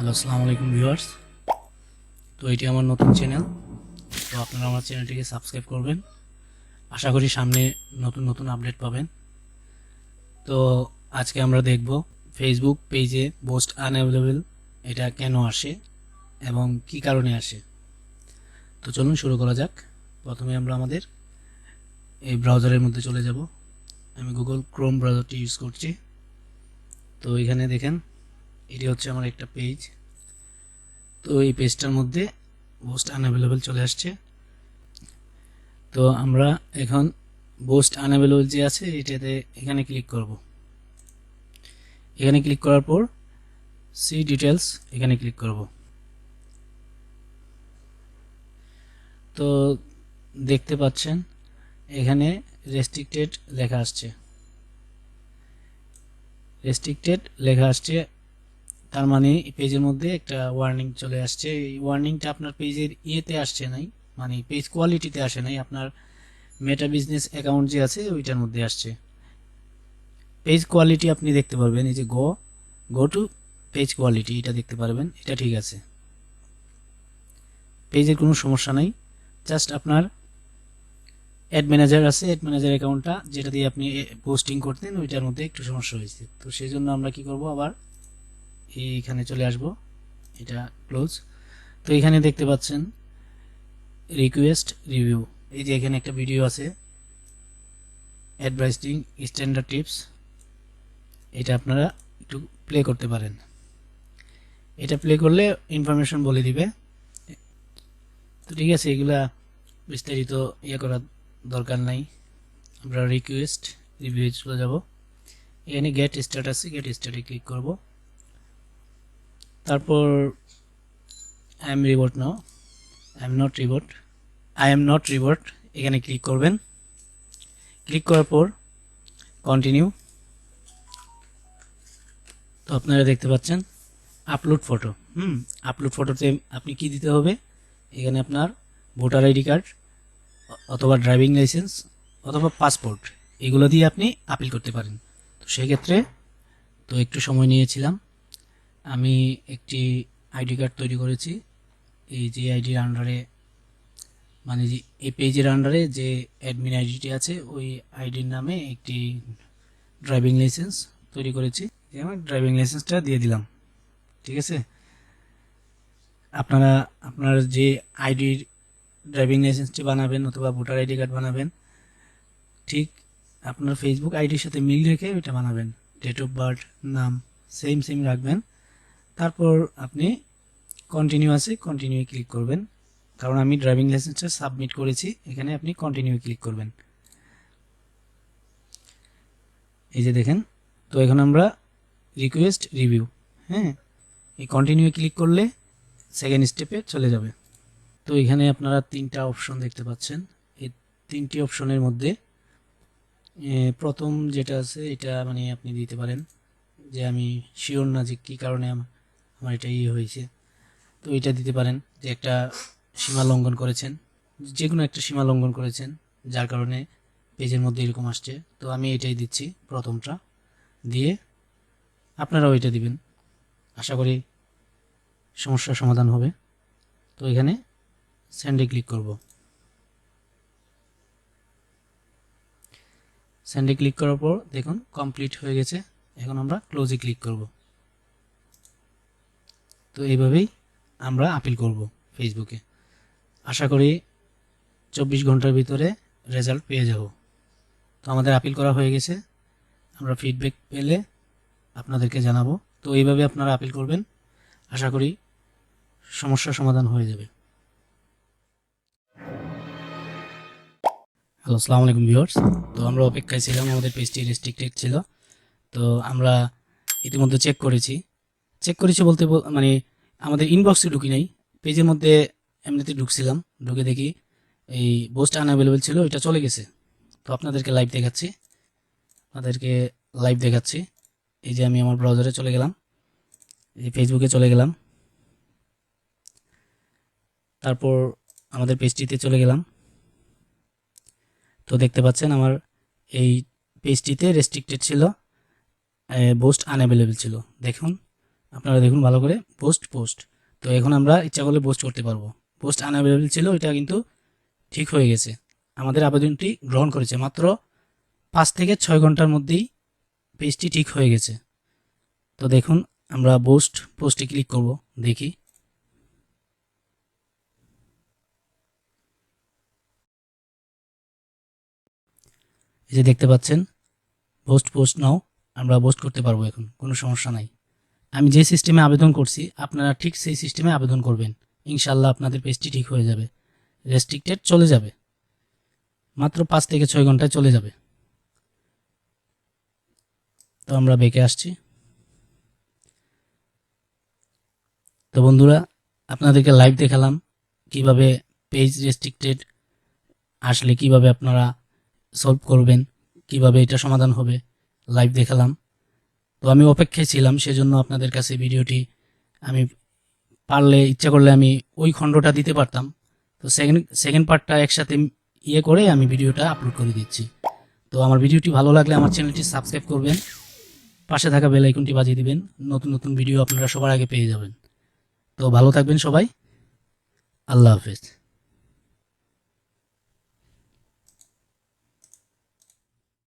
Hello, আসসালামু আলাইকুম viewers. তো এটি আমার নতুন চ্যানেল। তো আপনারা আমার চ্যানেলটিকে সাবস্ক্রাইব করবেন। আশা করি সামনে নতুন নতুন আপডেট পাবেন। তো আজকে আমরা দেখব ফেসবুক পেজে পোস্ট আনঅ্যাভেলেবল এটা কেন আসে এবং কি কারণে আসে। তো চলুন শুরু করা যাক। প্রথমে আমরা আমাদের এই ব্রাউজারের মধ্যে চলে যাব। আমি গুগল ক্রোম ব্রাউজারটি ইউজ করছি। তো এখানে দেখেন এটি হচ্ছে আমার একটা পেজ। তো এই পেজটার মধ্যে পোস্ট আনঅ্যাভেলেবল চলে আসছে। তো আমরা এখন পোস্ট আনঅ্যাভেলেবল যে আছে এটাতে এখানে ক্লিক করব। এখানে ক্লিক করার পর সি ডিটেলস এখানে ক্লিক করব। তো দেখতে পাচ্ছেন এখানে রেস্ট্রিক্টেড লেখা আসছে। রেস্ট্রিক্টেড লেখা আসছে তার মানে পেজের মধ্যে একটা ওয়ার্নিং চলে আসছে। এই ওয়ার্নিংটা আপনার পেজের ইয়েতে আসছে নাই, মানে পেজ কোয়ালিটিতে আসে নাই, আপনার মেটা বিজনেস অ্যাকাউন্ট যে আছে ওইটার মধ্যে আসছে। পেজ কোয়ালিটি আপনি দেখতে পারবেন, এই যে গো টু পেজ কোয়ালিটি এটা দেখতে পারবেন, এটা ঠিক আছে, পেজের কোনো সমস্যা নাই। জাস্ট আপনার অ্যাড ম্যানেজার আছে, অ্যাড ম্যানেজার অ্যাকাউন্টটা যেটা দিয়ে আপনি পোস্টিং করতেন ওইটার মধ্যে একটু সমস্যা হয়েছে। তো সেই জন্য আমরা কি করব, আবার এইখানে চলে আসব, এটা ক্লোজ। তো এখানে দেখতে পাচ্ছেন রিকোয়েস্ট রিভিউ, এই যে এখানে একটা ভিডিও আছে অ্যাডভাইসিং স্ট্যান্ডার্ড টিপস, এটা আপনারা একটু প্লে করতে পারেন। এটা প্লে করলে ইনফরমেশন বলে দিবে। তো ঠিক আছে, এগুলা বিস্তারিত ইয়ে করার দরকার নাই। আমরা রিকোয়েস্ট রিভিউ চলে যাব। এখানে গেট স্টার্ট আছে, গেট স্টার্টে ক্লিক করব। তারপর I am robot now, I am not robot, I am not robot এখানে ক্লিক করবেন। ক্লিক করার পর কন্টিনিউ। তো আপনারা দেখতে পাচ্ছেন আপলোড ফটো। আপলোড ফটোতে আপনি কি দিতে হবে, এখানে আপনার ভোটার আইডি কার্ড অথবা ড্রাইভিং লাইসেন্স অথবা পাসপোর্ট এগুলো দিয়ে আপনি আপিল করতে পারেন। তো সেক্ষেত্রে তো একটু সময় নিয়েছিলাম, আমি একটি আইডি কার্ড তৈরি করেছি। এই যে আইডির আন্ডারে, মানে যে এই পেজের আন্ডারে যে অ্যাডমিন আইডিটি আছে ওই আইডির নামে একটি ড্রাইভিং লাইসেন্স তৈরি করেছি। আমার ড্রাইভিং লাইসেন্সটা দিয়ে দিলাম। ঠিক আছে, আপনারা আপনার যে আইডির ড্রাইভিং লাইসেন্সটি বানাবেন অথবা ভোটার আইডি কার্ড বানাবেন, ঠিক আপনার ফেসবুক আইডির সাথে মিল রেখে ওইটা বানাবেন। ডেট অফ বার্থ, নাম সেম রাখবেন। তারপর আপনি কন্টিনিউ আছে, কন্টিনিউ ক্লিক করবেন, কারণ আমি ড্রাইভিং লাইসেন্সটা সাবমিট করেছি। এখানে আপনি কন্টিনিউ ক্লিক করবেন। এই যে দেখেন, তো এখন আমরা রিকোয়েস্ট রিভিউ, হ্যাঁ, এই কন্টিনিউ ক্লিক করলে সেকেন্ড স্টেপে চলে যাবে। তো এখানে আপনারা তিনটা অপশন দেখতে পাচ্ছেন। এই তিনটি অপশনের মধ্যে প্রথম যেটা আছে এটা মানে আপনি দিতে পারেন যে আমি শিওর না যে কী কারণে আমার এটা হয়েছে। তো এটা দিতে পারেন যে একটা সীমা লঙ্ঘন করেছেন, যে কোনো একটা সীমা লঙ্ঘন করেছেন যার কারণে পেজের মধ্যে এরকম আসছে। তো আমি এটাই দিচ্ছি, প্রথমটা দিয়ে আপনারাও এটা দিবেন, আশা করি সমস্যার সমাধান হবে। তো এখানে সেন্ডে ক্লিক করব। সেন্ডে ক্লিক করার পর দেখুন কমপ্লিট হয়ে গেছে। এখন আমরা ক্লোজে ক্লিক করব। তো এইভাবেই আমরা আপিল করব ফেসবুকে। আশা করি 24 ঘন্টার ভিতরে রেজাল্ট পেয়ে যাব। তো আমাদের আপিল করা হয়ে গেছে, আমরা ফিডব্যাক পেলে আপনাদেরকে জানাবো। তো এইভাবে আপনারা আপিল করবেন, আশা করি সমস্যার সমাধান হয়ে যাবে। হ্যালো, আসসালামু আলাইকুম ভিউয়ার্স। তো আমরা অপেক্ষায় ছিলাম, আমাদের পেজটি রেস্ট্রিক্টেড ছিল। তো আমরা ইতিমধ্যে চেক করেছি বলতে মানে আমাদের ইনবক্সে ঢুকি নাই, পেজের মধ্যে এমনিতে ঢুকছিলাম, ঢুকে দেখি এই পোস্ট আনঅ্যাভেলেবল ছিল, এটা চলে গেছে। তো আপনাদেরকে লাইভ দেখাচ্ছি। এই যে আমি আমার ব্রাউজারে চলে গেলাম, এই ফেসবুকে চলে গেলাম, তারপর আমাদের পেজটিতে চলে গেলাম। তো দেখতে পাচ্ছেন আমার এই পেজটিতে রেস্ট্রিক্টেড ছিল, পোস্ট আনঅ্যাভেলেবল ছিল। দেখুন আপনারা দেখুন ভালো করে, পোস্ট। তো এখন আমরা ইচ্ছা করলে পোস্ট করতে পারবো। পোস্ট আনঅ্যাভেলেবল ছিল, এটা কিন্তু ঠিক হয়ে গেছে। আমাদের আবেদনটি গ্রহণ করেছে, মাত্র 5 থেকে 6 ঘন্টার মধ্যেই পেজটি ঠিক হয়ে গেছে। তো দেখুন, আমরা পোস্টে ক্লিক করব, দেখি। এই যে দেখতে পাচ্ছেন, পোস্ট নাও, আমরা পোস্ট করতে পারবো এখন, কোনো সমস্যা নাই। আমি যে সিস্টেমে আবেদন করছি আপনারা ঠিক সেই সিস্টেমে আবেদন করবেন, ইনশাল্লাহ আপনাদের পেজটি ঠিক হয়ে যাবে, রেস্ট্রিক্টেড চলে যাবে, মাত্র 5 থেকে 6 ঘন্টায় চলে যাবে। তো আমরা বেঁকে আসছি। তো বন্ধুরা, আপনাদেরকে লাইভ দেখালাম কিভাবে পেজ রেস্ট্রিক্টেড আসলে কিভাবে আপনারা সলভ করবেন, কিভাবে এটা সমাধান হবে, লাইভ দেখালাম। তো আমি অপেক্ষায় ছিলাম, সেজন্য আপনাদের কাছে ভিডিওটি আমি পারলে ইচ্ছা করলে আমি ওই খণ্ডটা দিতে পারতাম। তো সেকেন্ড পার্টটা একসাথে করে আমি ভিডিওটা আপলোড করে দিচ্ছি। তো আমার ভিডিওটি ভালো লাগলে আমার চ্যানেলটি সাবস্ক্রাইব করবেন, পাশে থাকা বেল আইকনটি বাজিয়ে দিবেন, নতুন নতুন ভিডিও আপনারা সবার আগে পেয়ে যাবেন। তো ভালো থাকবেন সবাই, আল্লাহ হাফেজ।